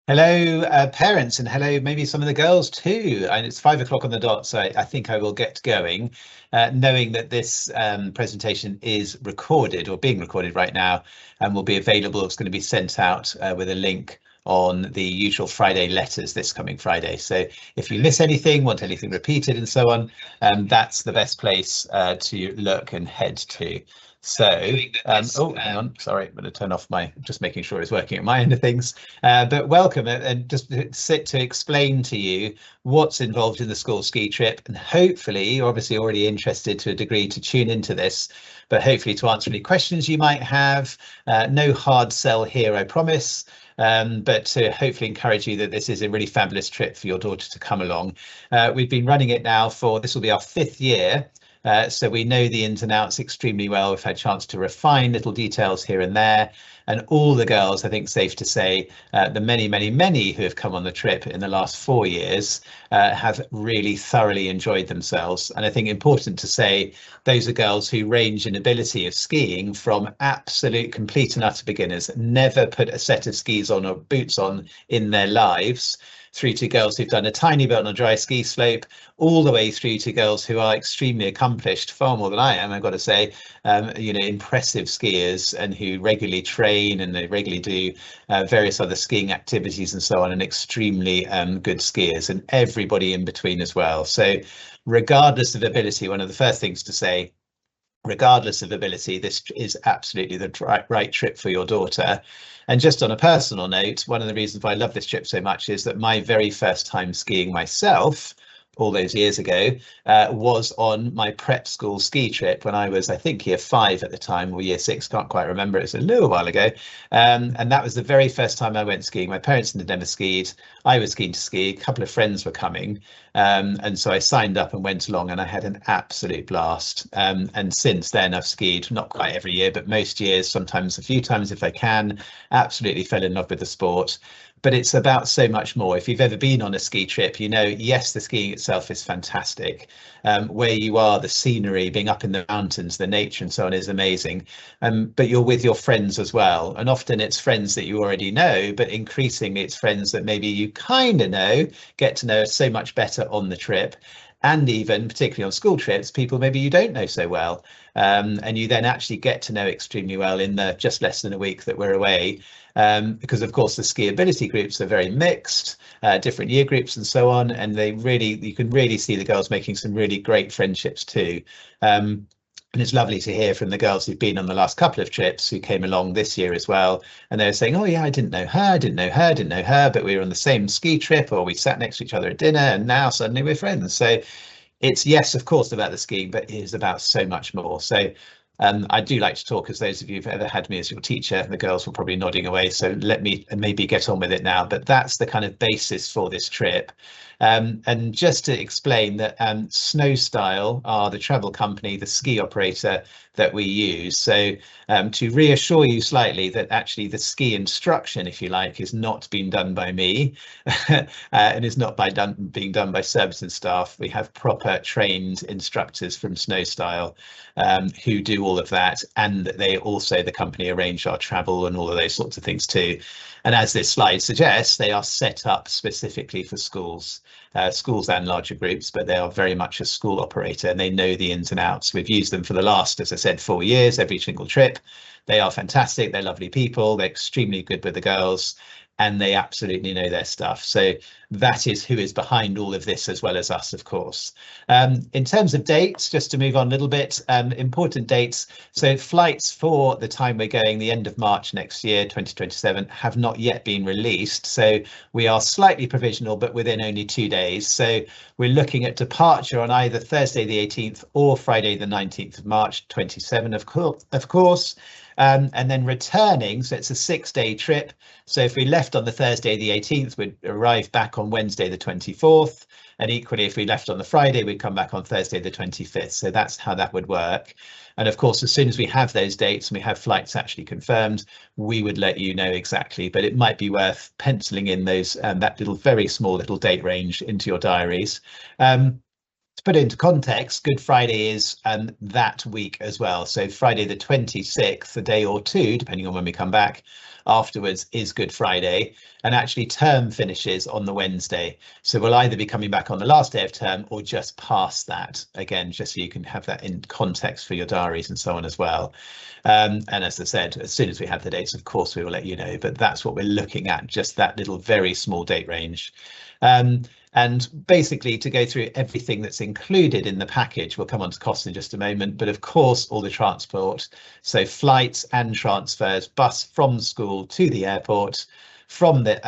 Hello, parents, and hello, maybe some of the girls too. And it's 5 o'clock on the dot, so I think I will get going, knowing that this presentation is recorded or being recorded right now and will be available. It's going to be sent out with a link on the usual Friday letters this coming Friday. So if you miss anything, want anything repeated and so on, that's the best place to look and head to. So, oh, hang on, sorry, I'm going to turn off just making sure it's working at my end of things. But welcome and just to explain to you what's involved in the school ski trip, and hopefully you're obviously already interested to a degree to tune into this, but hopefully to answer any questions you might have. No hard sell here, I promise. But to hopefully encourage you that this is a really fabulous trip for your daughter to come along. We've been running it now this will be our 5th year. So we know the ins and outs extremely well. We've had a chance to refine little details here and there. And all the girls, I think safe to say, the many who have come on the trip in the last 4 years have really thoroughly enjoyed themselves. And I think important to say, those are girls who range in ability of skiing from absolute complete and utter beginners, never put a set of skis on or boots on in their lives, through to girls who've done a tiny bit on a dry ski slope, all the way through to girls who are extremely accomplished, far more than I am, I've got to say, impressive skiers and who regularly train and they regularly do various other skiing activities and so on, and extremely good skiers, and everybody in between as well. So regardless of ability, one of the first things to say, regardless of ability, this is absolutely the right trip for your daughter. And just on a personal note, one of the reasons why I love this trip so much is that my very first time skiing myself, all those years ago, was on my prep school ski trip when I was, I think, year 5 at the time, or year 6, can't quite remember, it's a little while ago. And that was the very first time I went skiing. My parents had never skied. I was keen to ski, a couple of friends were coming. And so I signed up and went along, and I had an absolute blast. And since then I've skied, not quite every year, but most years, sometimes a few times if I can. Absolutely fell in love with the sport. But it's about so much more. If you've ever been on a ski trip, you know, yes, the skiing itself is fantastic. Where you are, the scenery, being up in the mountains, the nature and so on is amazing. But you're with your friends as well. And often it's friends that you already know, but increasingly it's friends that maybe you kind of know, get to know so much better on the trip. And even particularly on school trips, people maybe you don't know so well. And you then actually get to know extremely well in the just less than a week that we're away. Because of course the ski ability groups are very mixed, different year groups and so on, and you can really see the girls making some really great friendships too. And it's lovely to hear from the girls who've been on the last couple of trips who came along this year as well. And they were saying, oh yeah, I didn't know her, didn't know her, but we were on the same ski trip, or we sat next to each other at dinner, and now suddenly we're friends. So it's, yes, of course, about the skiing, but it is about so much more. So I do like to talk, as those of you who've ever had me as your teacher, the girls were probably nodding away, so let me maybe get on with it now. But that's the kind of basis for this trip. And just to explain that Snowstyle are the travel company, the ski operator that we use. So to reassure you slightly that actually the ski instruction, if you like, is not being done by me and is not being done by Surbiton staff. We have proper trained instructors from Snowstyle who do all of that, and they also, the company, arrange our travel and all of those sorts of things too. And as this slide suggests, they are set up specifically for schools and larger groups, but they are very much a school operator and they know the ins and outs. We've used them for the last, as I said, 4 years, every single trip. They are fantastic. They're lovely people. They're extremely good with the girls, and they absolutely know their stuff. So that is who is behind all of this, as well as us, of course. In terms of dates, just to move on a little bit, important dates. So flights for the time we're going, the end of March next year, 2027, have not yet been released. So we are slightly provisional, but within only 2 days. So we're looking at departure on either Thursday the 18th or Friday the 19th of March 27, of course. And then returning, so it's a 6-day trip. So if we left on the Thursday the 18th, we'd arrive back on Wednesday the 24th, and equally if we left on the Friday, we'd come back on Thursday the 25th. So that's how that would work. And of course, as soon as we have those dates and we have flights actually confirmed, we would let you know exactly. But it might be worth penciling in those that very small little date range into your diaries. To put it into context, Good Friday is that week as well. So Friday the 26th, a day or two, depending on when we come back, afterwards is Good Friday, and actually term finishes on the Wednesday. So we'll either be coming back on the last day of term or just past that, again, just so you can have that in context for your diaries and so on as well. And as I said, as soon as we have the dates, of course, we will let you know, but that's what we're looking at, just that little very small date range. And basically, to go through everything that's included in the package, we'll come on to costs in just a moment, but of course, all the transport, so flights and transfers, bus from school to the airport, from the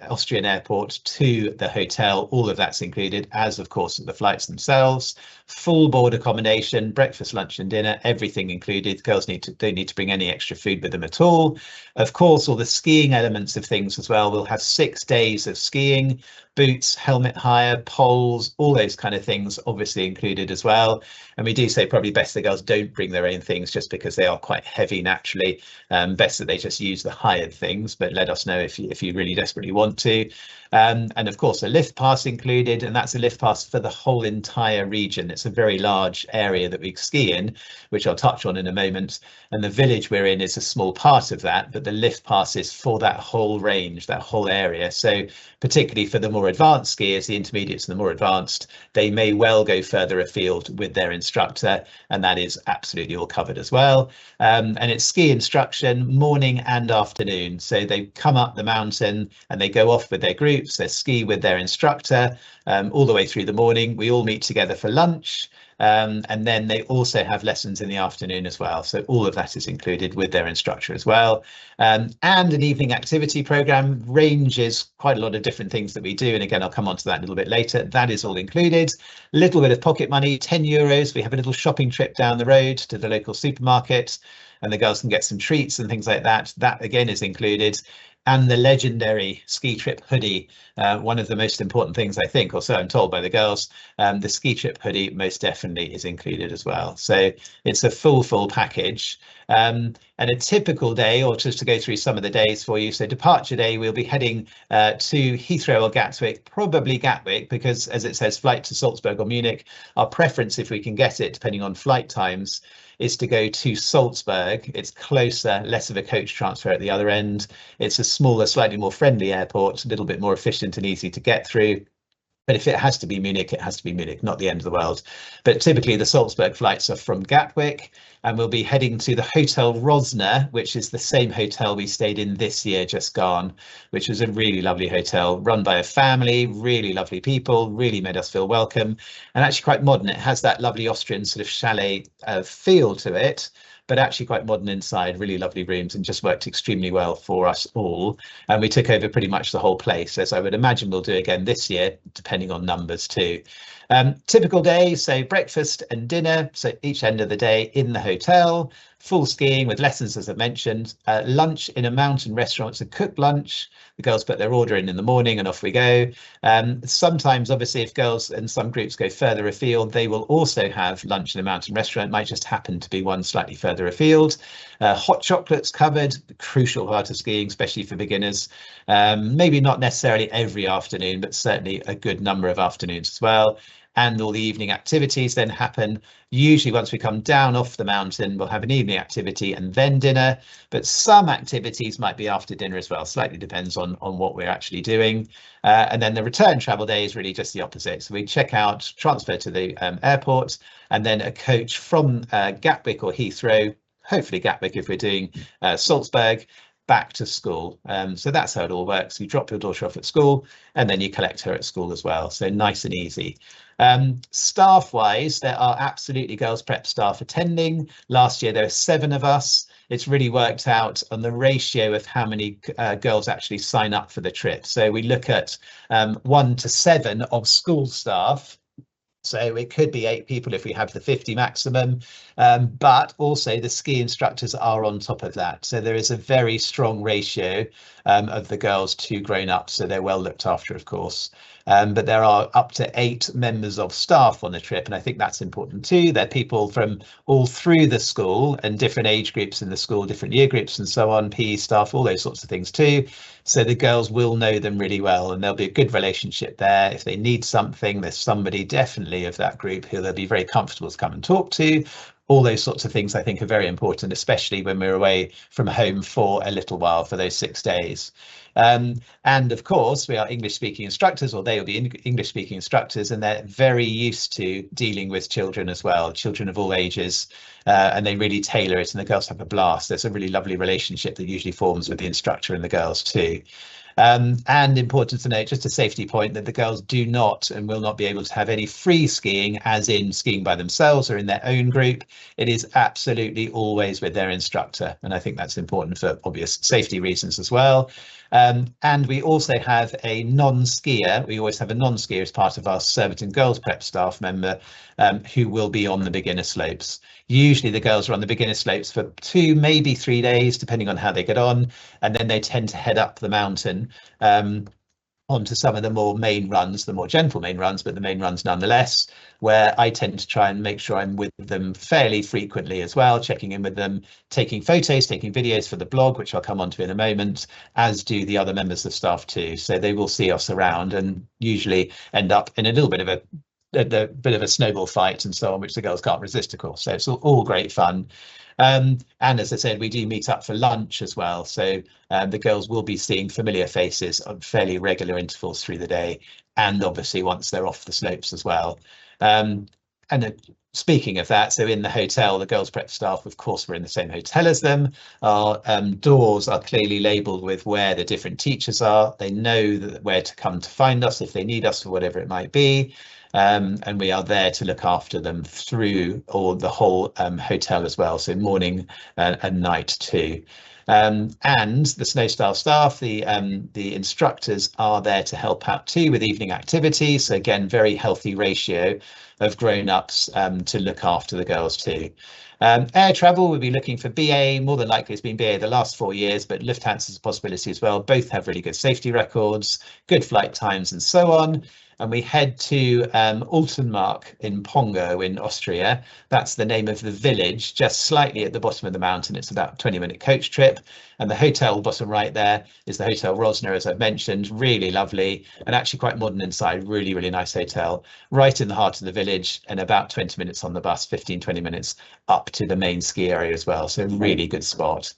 Austrian airport to the hotel, all of that's included, as of course the flights themselves, full board accommodation, breakfast, lunch and dinner, everything included. Girls don't need to bring any extra food with them at all. Of course, all the skiing elements of things as well. We'll have 6 days of skiing, boots, helmet hire, poles, all those kind of things obviously included as well. And we do say probably best the girls don't bring their own things just because they are quite heavy naturally. Best that they just use the hired things, but let us know if you really desperately want to. And of course, a lift pass included, and that's a lift pass for the whole entire region. It's a very large area that we ski in, which I'll touch on in a moment. And the village we're in is a small part of that, but the lift pass is for that whole range, that whole area. So particularly for the more advanced skiers, the intermediates and the more advanced, they may well go further afield with their instructor, and that is absolutely all covered as well. And it's ski instruction morning and afternoon. So they come up the mountain and they go off with their groups, they ski with their instructor all the way through the morning. We all meet together for lunch. And then they also have lessons in the afternoon as well. So all of that is included with their instructor as well. And an evening activity program ranges quite a lot of different things that we do. And again, I'll come on to that a little bit later. That is all included. A little bit of pocket money, €10. We have a little shopping trip down the road to the local supermarket, and the girls can get some treats and things like that. That again is included. And the legendary ski trip hoodie, one of the most important things, I think, or so I'm told by the girls. The ski trip hoodie most definitely is included as well. So it's a full package. And a typical day, or just to go through some of the days for you. So departure day, we'll be heading to Heathrow or Gatwick, probably Gatwick, because as it says, flight to Salzburg or Munich. Our preference, if we can get it, depending on flight times, is to go to Salzburg. It's closer, less of a coach transfer at the other end. It's a smaller, slightly more friendly airport, a little bit more efficient and easy to get through. But if it has to be Munich, it has to be Munich, not the end of the world. But typically the Salzburg flights are from Gatwick, and we'll be heading to the Hotel Rosner, which is the same hotel we stayed in this year just gone, which was a really lovely hotel run by a family, really lovely people, really made us feel welcome, and actually quite modern. It has that lovely Austrian sort of chalet feel to it, but actually quite modern inside, really lovely rooms, and just worked extremely well for us all. And we took over pretty much the whole place, as I would imagine we'll do again this year, depending on numbers too. Typical day, so breakfast and dinner, so each end of the day in the hotel, full skiing with lessons, as I mentioned, lunch in a mountain restaurant. It's a cooked lunch. The girls put their order in the morning and off we go. Sometimes, obviously, if girls and some groups go further afield, they will also have lunch in a mountain restaurant. It might just happen to be one slightly further afield. Hot chocolates covered, crucial part of skiing, especially for beginners. Maybe not necessarily every afternoon, but certainly a good number of afternoons as well. And all the evening activities then happen. Usually once we come down off the mountain, we'll have an evening activity and then dinner, but some activities might be after dinner as well. Slightly depends on what we're actually doing. And then the return travel day is really just the opposite. So we check out, transfer to the airport, and then a coach from Gatwick or Heathrow, hopefully Gatwick if we're doing Salzburg, back to school. So that's how it all works. You drop your daughter off at school and then you collect her at school as well. So nice and easy. Staff wise, there are absolutely girls prep staff attending. Last year there were 7 of us. It's really worked out on the ratio of how many girls actually sign up for the trip. So we look at 1 to 7 of school staff. So it could be 8 people if we have the 50 maximum, but also the ski instructors are on top of that. So there is a very strong ratio of the girls to grown-ups, so they're well looked after, of course. But there are up to 8 members of staff on the trip, and I think that's important too. They're people from all through the school and different age groups in the school, different year groups and so on, PE staff, all those sorts of things too. So the girls will know them really well, and there'll be a good relationship there. If they need something, there's somebody definitely of that group who they'll be very comfortable to come and talk to, All those sorts of things I think are very important, especially when we're away from home for a little while, for those 6 days. And of course, we are English speaking instructors, or they will be English speaking instructors, and they're very used to dealing with children as well, children of all ages, and they really tailor it, and the girls have a blast. There's a really lovely relationship that usually forms with the instructor and the girls too. And important to note, just a safety point, that the girls do not and will not be able to have any free skiing, as in skiing by themselves or in their own group. It is absolutely always with their instructor, and I think that's important for obvious safety reasons as well. And we also have a non-skier. We always have a non-skier as part of our Surbiton Girls Prep staff member, who will be on the beginner slopes. Usually the girls are on the beginner slopes for 2, maybe 3 days, depending on how they get on, and then they tend to head up the mountain onto some of the more main runs, the more gentle main runs, but the main runs nonetheless, where I tend to try and make sure I'm with them fairly frequently as well, checking in with them, taking photos, taking videos for the blog, which I'll come on to in a moment, as do the other members of staff too. So they will see us around and usually end up in a little bit of a snowball fight and so on, which the girls can't resist, of course. So it's all great fun. And as I said, we do meet up for lunch as well. So the girls will be seeing familiar faces on fairly regular intervals through the day, and obviously once they're off the slopes as well. Speaking of that, so in the hotel, the girls prep staff, of course, we're in the same hotel as them. Our doors are clearly labelled with where the different teachers are. They know where to come to find us if they need us for whatever it might be. And we are there to look after them through the whole hotel as well, so morning and night too. And the Snowstyle staff, the instructors, are there to help out too with evening activities. So again, very healthy ratio of grown-ups to look after the girls too. Air travel, we'll be looking for BA. More than likely it's been BA the last 4 years, but Lufthansa's a possibility as well. Both have really good safety records, good flight times and so on. And we head to Altenmark in Pongo in Austria. That's the name of the village, just slightly at the bottom of the mountain. It's about a 20-minute coach trip. And the hotel bottom right there is the Hotel Rosner, as I've mentioned, really lovely and actually quite modern inside, really, really nice hotel, right in the heart of the village, and about 20 minutes on the bus, 15, 20 minutes up to the main ski area as well. So really good spot.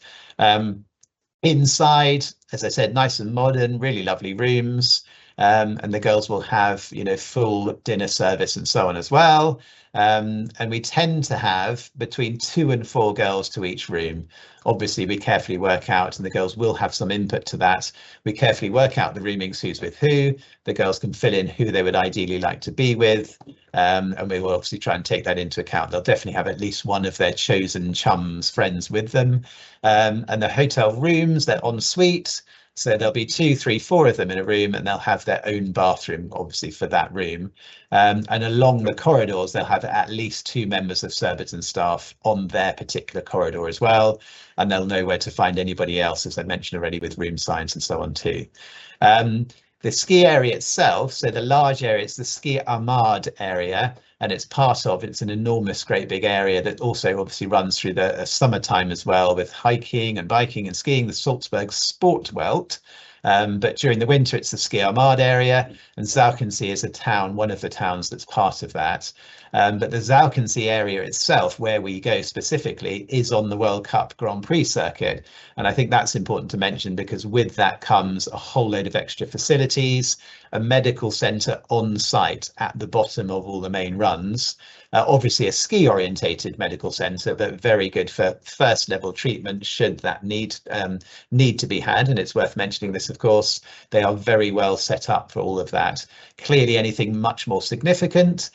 Inside, as I said, nice and modern, really lovely rooms. And the girls will have, full dinner service and so on as well. And we tend to have between 2 and 4 girls to each room. Obviously, we carefully work out, and the girls will have some input to that. We carefully work out the roomings, who's with who. The girls can fill in who they would ideally like to be with. And we will obviously try and take that into account. They'll definitely have at least one of their chosen chums, friends with them. And the hotel rooms, they're en suite. So there'll be 2, 3, 4 of them in a room, and they'll have their own bathroom, obviously, for that room. And along the corridors, they'll have at least 2 members of Surbiton staff on their particular corridor as well. And they'll know where to find anybody else, as I mentioned already, with room signs and so on too. The ski area itself, so the large area, it's the Ski Armad area, and it's an enormous, great big area that also obviously runs through the summertime as well, with hiking and biking and skiing, the Salzburg Sportwelt. But during the winter, it's the Ski Armad area, and Zalkensee is a town, one of the towns that's part of that. But the Zalkensee area itself, where we go specifically, is on the World Cup Grand Prix circuit. And I think that's important to mention, because with that comes a whole load of extra facilities, a medical centre on site at the bottom of all the main runs. Obviously a ski orientated medical centre, but very good for first level treatment should that need to be had. And it's worth mentioning this, of course, they are very well set up for all of that. Clearly anything much more significant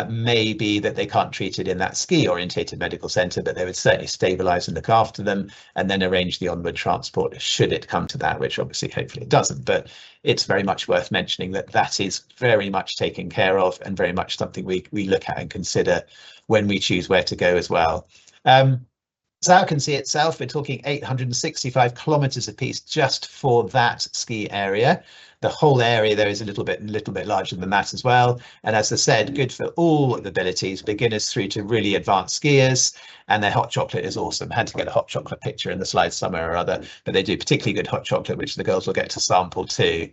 may be that they can't treat it in that ski orientated medical centre, but they would certainly stabilise and look after them and then arrange the onward transport should it come to that, which obviously hopefully it doesn't. But it's very much worth mentioning that that is very much taken care of, and very much something we look at and consider when we choose where to go as well. Zalkensee itself, we're talking 865 kilometres apiece just for that ski area. The whole area there is a little bit larger than that as well. And as I said, good for all abilities, beginners through to really advanced skiers. And their hot chocolate is awesome. Had to get a hot chocolate picture in the slides somewhere or other, but they do particularly good hot chocolate, which the girls will get to sample too.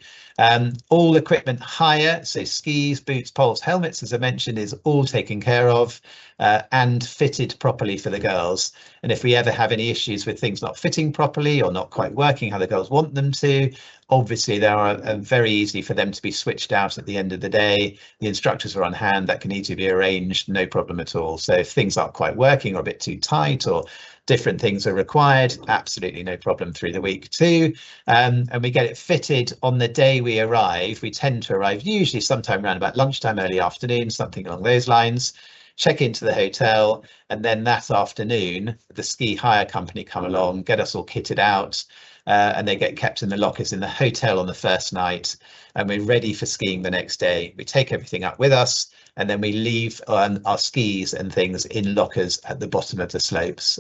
All equipment hire, so skis, boots, poles, helmets, as I mentioned, is all taken care of and fitted properly for the girls. And if we ever have any issues with things not fitting properly or not quite working how the girls want them to, obviously they are very easy for them to be switched out at the end of the day. The instructors are on hand, that can easily be arranged, no problem at all. So if things aren't quite working or a bit too tight or different things are required, absolutely no problem through the week too. And we get it fitted on the day we arrive. We tend to arrive usually sometime around about lunchtime, early afternoon, something along those lines. Check into the hotel, and then that afternoon the ski hire company come along, get us all kitted out, and they get kept in the lockers in the hotel on the first night, and we're ready for skiing the next day. We take everything up with us, and then we leave our skis and things in lockers at the bottom of the slopes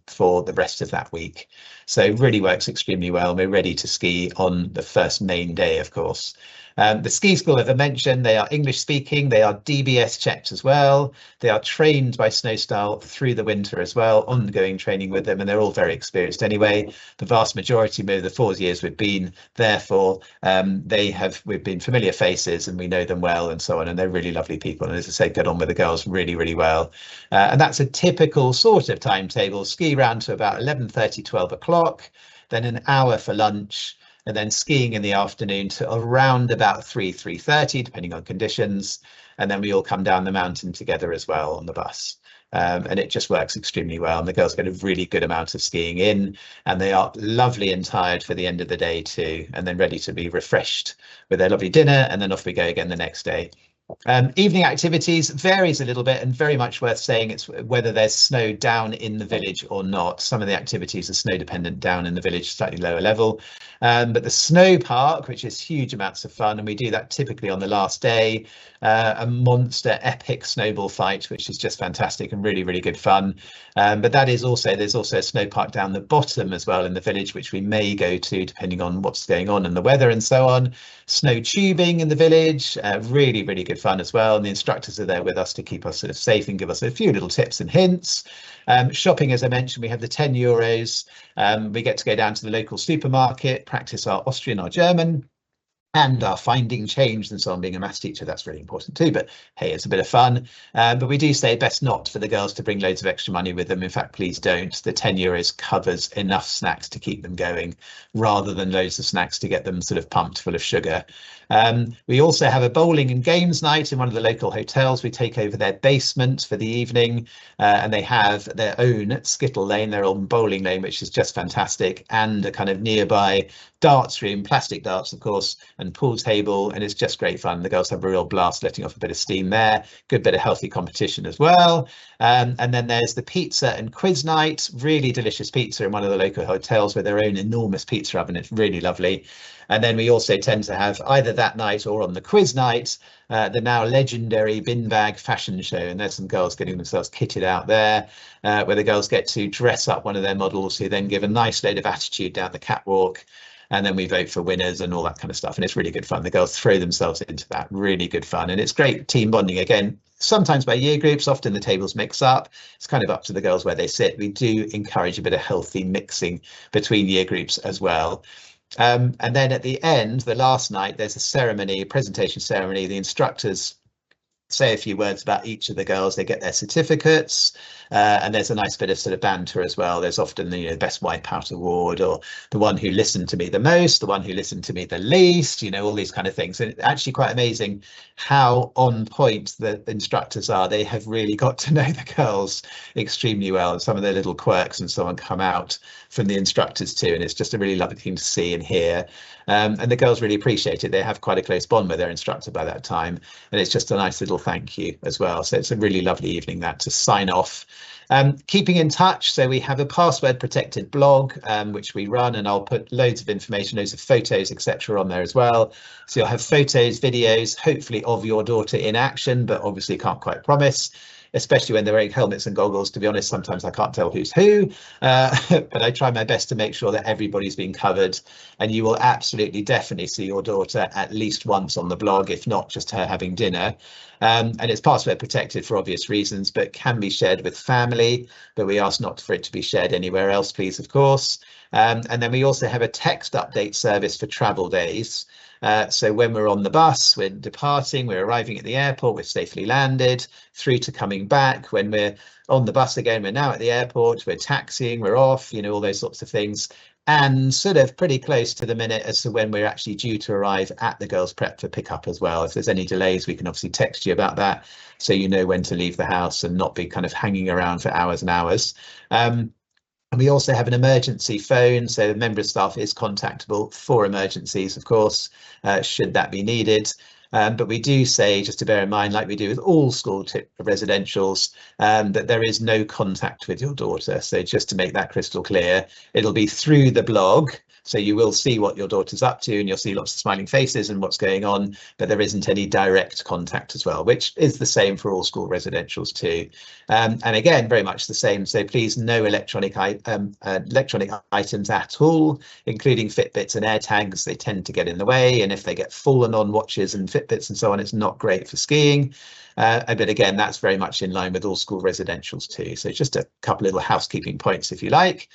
for the rest of that week. So it really works extremely well. We're ready to ski on the first main day, of course. The ski school, as I mentioned, they are English speaking, they are DBS checked as well. They are trained by Snowstyle through the winter as well, ongoing training with them, and they're all very experienced anyway. The vast majority of the 4 years we've been there for, we've been familiar faces and we know them well and so on, and they're really lovely people. And as I say, get on with the girls really, really well. And that's a typical sort of timetable. Ski round to about 11:30, 12 o'clock, then an hour for lunch, and then skiing in the afternoon to around about 3:30, depending on conditions. And then we all come down the mountain together as well on the bus. And it just works extremely well. And the girls get a really good amount of skiing in, and they are lovely and tired for the end of the day too, and then ready to be refreshed with their lovely dinner, and then off we go again the next day. Evening activities varies a little bit, and very much worth saying it's whether there's snow down in the village or not. Some of the activities are snow dependent down in the village, slightly lower level, but the snow park, which is huge amounts of fun, and we do that typically on the last day, a monster epic snowball fight, which is just fantastic and really, really good fun. But that is also, there's also a snow park down the bottom as well in the village, which we may go to depending on what's going on and the weather and so on. Snow tubing in the village, really, really good fun as well. And the instructors are there with us to keep us sort of safe and give us a few little tips and hints. Shopping, as I mentioned, we have the €10. We get to go down to the local supermarket, practice our Austrian, our German, and our finding change and so on. Being a maths teacher, that's really important too, but hey, it's a bit of fun. But we do say best not for the girls to bring loads of extra money with them. In fact, please don't. The €10 covers enough snacks to keep them going, rather than loads of snacks to get them sort of pumped full of sugar. We also have a bowling and games night in one of the local hotels. We take over their basement for the evening, and they have their own skittle lane, their own bowling lane, which is just fantastic, and a kind of nearby darts room, plastic darts, of course, and pool table, and it's just great fun. The girls have a real blast letting off a bit of steam there. Good bit of healthy competition as well. And then there's the pizza and quiz night, really delicious pizza in one of the local hotels with their own enormous pizza oven. It's really lovely. And then we also tend to have either that night or on the quiz night, the now legendary bin bag fashion show. And there's some girls getting themselves kitted out there, where the girls get to dress up one of their models, who then give a nice load of attitude down the catwalk. And then we vote for winners and all that kind of stuff. And it's really good fun. The girls throw themselves into that, really good fun. And it's great team bonding again, sometimes by year groups, often the tables mix up. It's kind of up to the girls where they sit. We do encourage a bit of healthy mixing between year groups as well. And then at the end, the last night, there's a ceremony, a presentation ceremony. The instructors say a few words about each of the girls. They get their certificates, and there's a nice bit of sort of banter as well. There's often the best wipeout award, or the one who listened to me the most, the one who listened to me the least, all these kind of things. And it's actually quite amazing how on point the instructors are. They have really got to know the girls extremely well, and some of their little quirks and so on come out from the instructors too, and it's just a really lovely thing to see and hear. And the girls really appreciate it. They have quite a close bond with their instructor by that time, and it's just a nice little thank you as well. So it's a really lovely evening that to sign off. Keeping in touch, so we have a password protected blog which we run, and I'll put loads of information, loads of photos, etc. on there as well. So you'll have photos, videos, hopefully of your daughter in action, but obviously can't quite promise. especially when they're wearing helmets and goggles. To be honest, sometimes I can't tell who's who, but I try my best to make sure that everybody's been covered. And you will absolutely definitely see your daughter at least once on the blog, if not just her having dinner. And it's password protected for obvious reasons, but can be shared with family, but we ask not for it to be shared anywhere else, please, of course. And then we also have a text update service for travel days. So when we're on the bus, we're departing, we're arriving at the airport, we're safely landed, through to coming back. When we're on the bus again, we're now at the airport, we're taxiing, we're off, you know, all those sorts of things. And sort of pretty close to the minute as to when we're actually due to arrive at the girls' prep for pickup as well. If there's any delays, we can obviously text you about that, so you know when to leave the house and not be kind of hanging around for hours and hours. And we also have an emergency phone, so the member of staff is contactable for emergencies, of course, should that be needed. But we do say, just to bear in mind, like we do with all school residentials, that there is no contact with your daughter. So just to make that crystal clear, it'll be through the blog. So you will see what your daughter's up to, and you'll see lots of smiling faces and what's going on, but there isn't any direct contact as well, which is the same for all school residentials too. And again, very much the same. So please, no electronic items at all, including Fitbits and AirTags. They tend to get in the way, and if they get fallen on watches and Fitbits and so on, it's not great for skiing. But again, that's very much in line with all school residentials too. So just a couple little housekeeping points, if you like.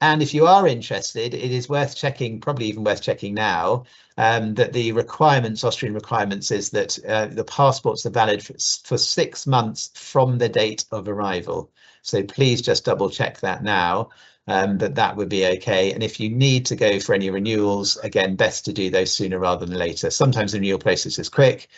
And if you are interested, it is worth checking, probably even worth checking now, that the requirements, Austrian requirements, is that the passports are valid for 6 months from the date of arrival. So please just double check that now, that would be okay. And if you need to go for any renewals, again, best to do those sooner rather than later. Sometimes the renewal process is quick,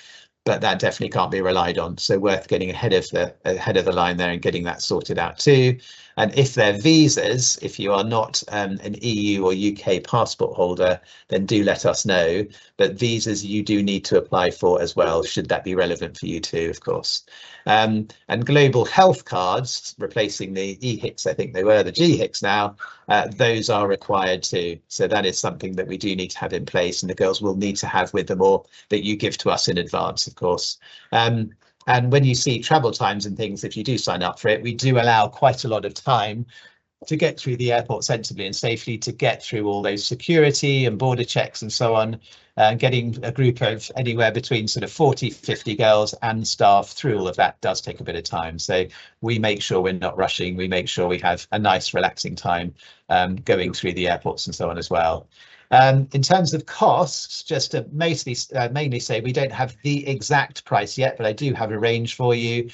but that definitely can't be relied on. So worth getting ahead of the line there and getting that sorted out too. And if they're visas, if you are not an EU or UK passport holder, then do let us know. But visas you do need to apply for as well, should that be relevant for you too, of course. And global health cards, replacing the e-HICS, I think they were the G-HICS now, those are required too. So that is something that we do need to have in place, and the girls will need to have with them, or that you give to us in advance, of course. And when you see travel times and things, if you do sign up for it, we do allow quite a lot of time to get through the airport sensibly and safely, to get through all those security and border checks and so on. Getting a group of anywhere between sort of 40, 50 girls and staff through all of that does take a bit of time. So we make sure we're not rushing. We make sure we have a nice, relaxing time going through the airports and so on as well. In terms of costs, just to mainly say, we don't have the exact price yet, but I do have a range for you.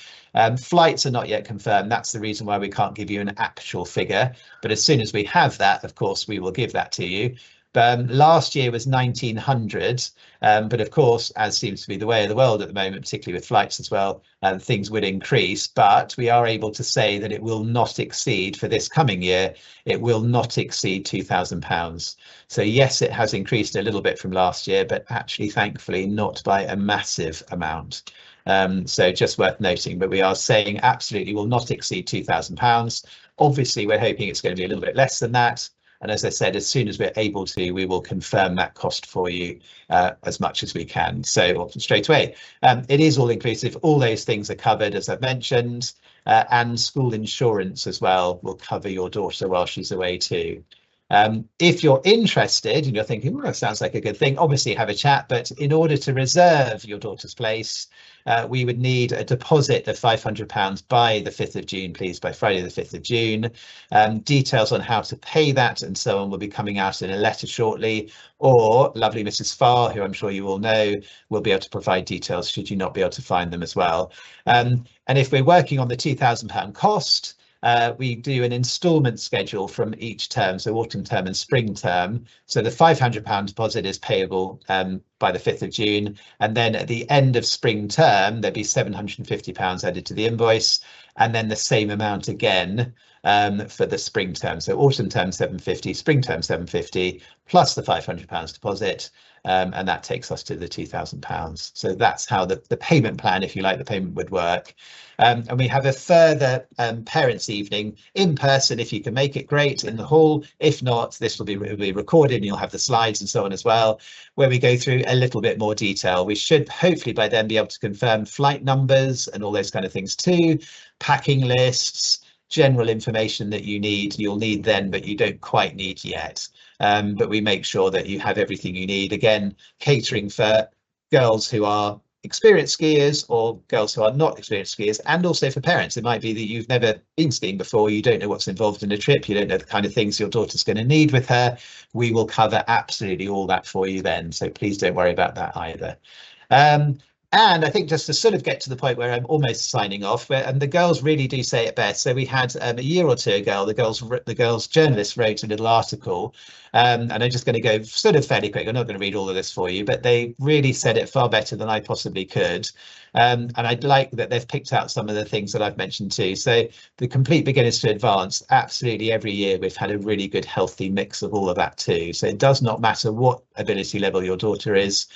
Flights are not yet confirmed. That's the reason why we can't give you an actual figure. But as soon as we have that, of course, we will give that to you. Last year was 1,900, but of course, as seems to be the way of the world at the moment, particularly with flights as well, things would increase. But we are able to say that it will not exceed, for this coming year, it will not exceed £2,000. So yes, it has increased a little bit from last year, but actually, thankfully, not by a massive amount. So just worth noting, but we are saying absolutely will not exceed £2,000. Obviously, we're hoping it's going to be a little bit less than that. And as I said, as soon as we're able to, we will confirm that cost for you as much as we can. So straight away, it is all inclusive. All those things are covered, as I've mentioned, and school insurance as well will cover your daughter while she's away too. If you're interested and you're thinking, well, that sounds like a good thing, obviously have a chat. But in order to reserve your daughter's place, we would need a deposit of £500 by the 5th of June, please, by Friday the 5th of June. Details on how to pay that and so on will be coming out in a letter shortly, or lovely Mrs. Farr, who I'm sure you all know, will be able to provide details should you not be able to find them as well. And if we're working on the £2,000 cost, we do an instalment schedule from each term, so autumn term and spring term. So the £500 deposit is payable by the 5th of June, and then at the end of spring term there'd be £750 added to the invoice, and then the same amount again for the spring term. So autumn term 750, spring term 750, plus the £500 deposit. and that takes us to the £2,000. So that's how the payment plan, if you like, the payment would work. And we have a further parents' evening in person. If you can make it, great, in the hall. If not, this will be recorded and you'll have the slides and so on as well, where we go through a little bit more detail. We should hopefully by then be able to confirm flight numbers and all those kind of things too, packing lists, general information that you'll need then, but you don't quite need yet. But we make sure that you have everything you need. Again, catering for girls who are experienced skiers or girls who are not experienced skiers, and also for parents. It might be that you've never been skiing before, you don't know what's involved in a trip, you don't know the kind of things your daughter's going to need with her. We will cover absolutely all that for you then, so please don't worry about that either. And I think just to sort of get to the point where I'm almost signing off, and the girls really do say it best. So we had a year or two ago, the girls journalists wrote a little article, and I'm just going to go sort of fairly quick. I'm not going to read all of this for you, but they really said it far better than I possibly could. And I'd like that they've picked out some of the things that I've mentioned too. So the complete beginners to advanced, absolutely every year we've had a really good healthy mix of all of that too. So it does not matter what ability level your daughter is,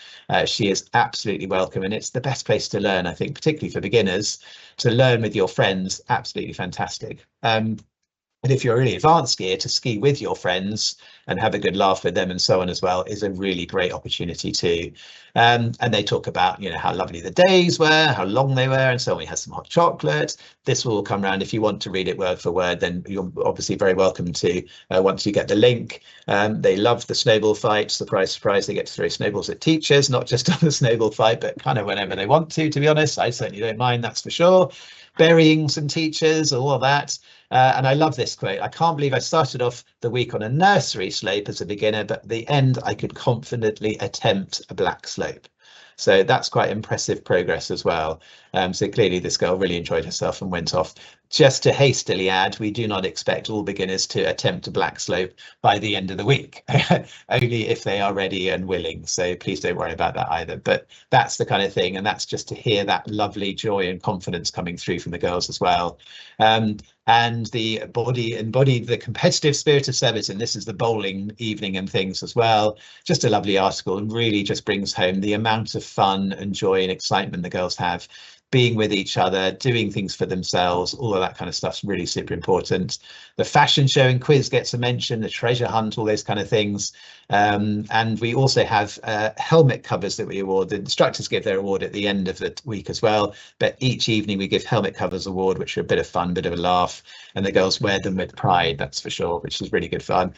she is absolutely welcome, and it's the best place to learn, I think, particularly for beginners, to learn with your friends. Absolutely fantastic. And if you're a really advanced skier, to ski with your friends and have a good laugh with them and so on as well is a really great opportunity too. And they talk about, you know, how lovely the days were, how long they were, and so on. We had some hot chocolate. This will all come around. If you want to read it word for word, then you're obviously very welcome to once you get the link. They love the snowball fight. Surprise, surprise, they get to throw snowballs at teachers, not just on the snowball fight, but kind of whenever they want to be honest. I certainly don't mind, that's for sure. Burying some teachers, all of that. And I love this quote. I can't believe I started off the week on a nursery slope as a beginner, but at the end I could confidently attempt a black slope. So that's quite impressive progress as well. So clearly this girl really enjoyed herself and went off. Just to hastily add, we do not expect all beginners to attempt a black slope by the end of the week, only if they are ready and willing. So please don't worry about that either. But that's the kind of thing, and that's just to hear that lovely joy and confidence coming through from the girls as well. And the embodied the competitive spirit of Surbiton. This is the bowling evening and things as well. Just a lovely article, and really just brings home the amount of fun and joy and excitement the girls have being with each other, doing things for themselves. All of that kind of stuff's really super important. The fashion show and quiz gets a mention, the treasure hunt, all those kind of things. And we also have helmet covers that we award. The instructors give their award at the end of the week as well, but each evening we give helmet covers award, which are a bit of fun, bit of a laugh, and the girls wear them with pride, that's for sure, which is really good fun.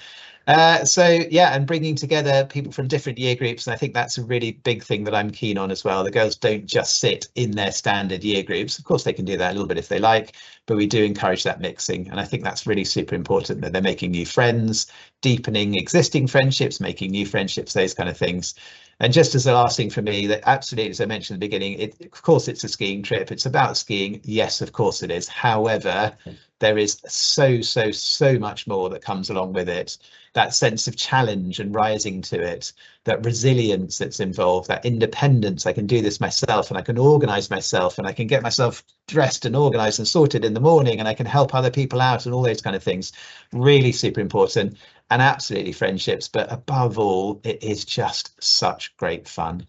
So yeah, and bringing together people from different year groups, and I think that's a really big thing that I'm keen on as well. The girls don't just sit in their standard year groups. Of course they can do that a little bit if they like, but we do encourage that mixing, and I think that's really super important, that they're making new friends, deepening existing friendships, making new friendships, those kind of things. And just as the last thing for me, that absolutely, as I mentioned at the beginning, of course it's a skiing trip, it's about skiing, yes, of course it is. However, there is so much more that comes along with it. That sense of challenge and rising to it, that resilience that's involved, that independence. I can do this myself, and I can organize myself, and I can get myself dressed and organized and sorted in the morning, and I can help other people out, and all those kind of things. Really super important. And absolutely friendships, but above all, it is just such great fun.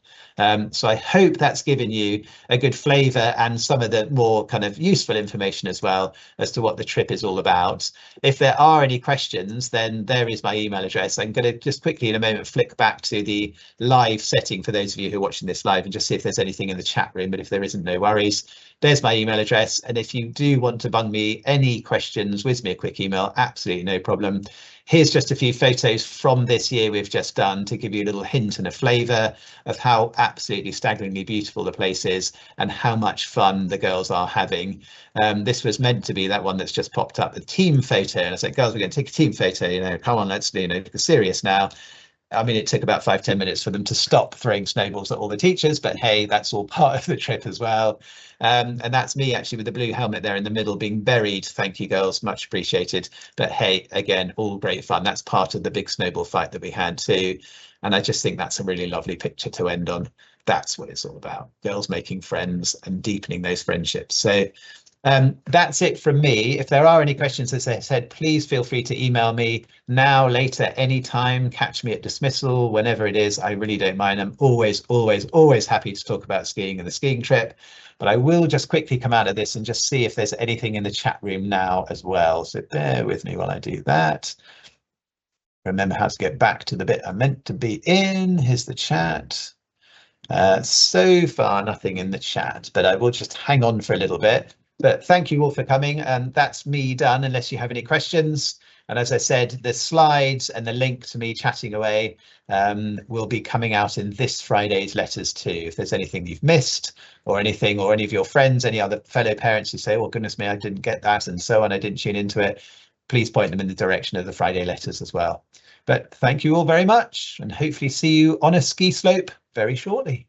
So I hope that's given you a good flavour and some of the more kind of useful information as well as to what the trip is all about. If there are any questions, then there is my email address. I'm going to just quickly in a moment flick back to the live setting for those of you who are watching this live and just see if there's anything in the chat room, but if there isn't, no worries. There's my email address, and if you do want to bung me any questions, whiz me a quick email, absolutely no problem. Here's just a few photos from this year we've just done to give you a little hint and a flavour of how absolutely staggeringly beautiful the place is and how much fun the girls are having. This was meant to be that one that's just popped up, the team photo. And I said, girls, we're going to take a team photo, you know, come on, let's, you know, be serious now. I mean, it took about 5-10 minutes for them to stop throwing snowballs at all the teachers, but hey, that's all part of the trip as well. And that's me actually with the blue helmet there in the middle being buried. Thank you, girls, much appreciated. But hey, again, all great fun. That's part of the big snowball fight that we had too. And I just think that's a really lovely picture to end on. That's what it's all about. Girls making friends and deepening those friendships. So That's it from me. If there are any questions, as I said, please feel free to email me now, later, anytime. Catch me at dismissal, whenever it is. I really don't mind. I'm always happy to talk about skiing and the skiing trip. But I will just quickly come out of this and just see if there's anything in the chat room now as well. So bear with me while I do that. Remember how to get back to the bit I'm meant to be in. Here's the chat. So far, nothing in the chat, but I will just hang on for a little bit. But thank you all for coming, and that's me done, unless you have any questions. And as I said, the slides and the link to me chatting away will be coming out in this Friday's letters too. If there's anything you've missed or anything, or any of your friends, any other fellow parents who say, oh, goodness me, I didn't get that and so on, I didn't tune into it, please point them in the direction of the Friday letters as well. But thank you all very much, and hopefully see you on a ski slope very shortly.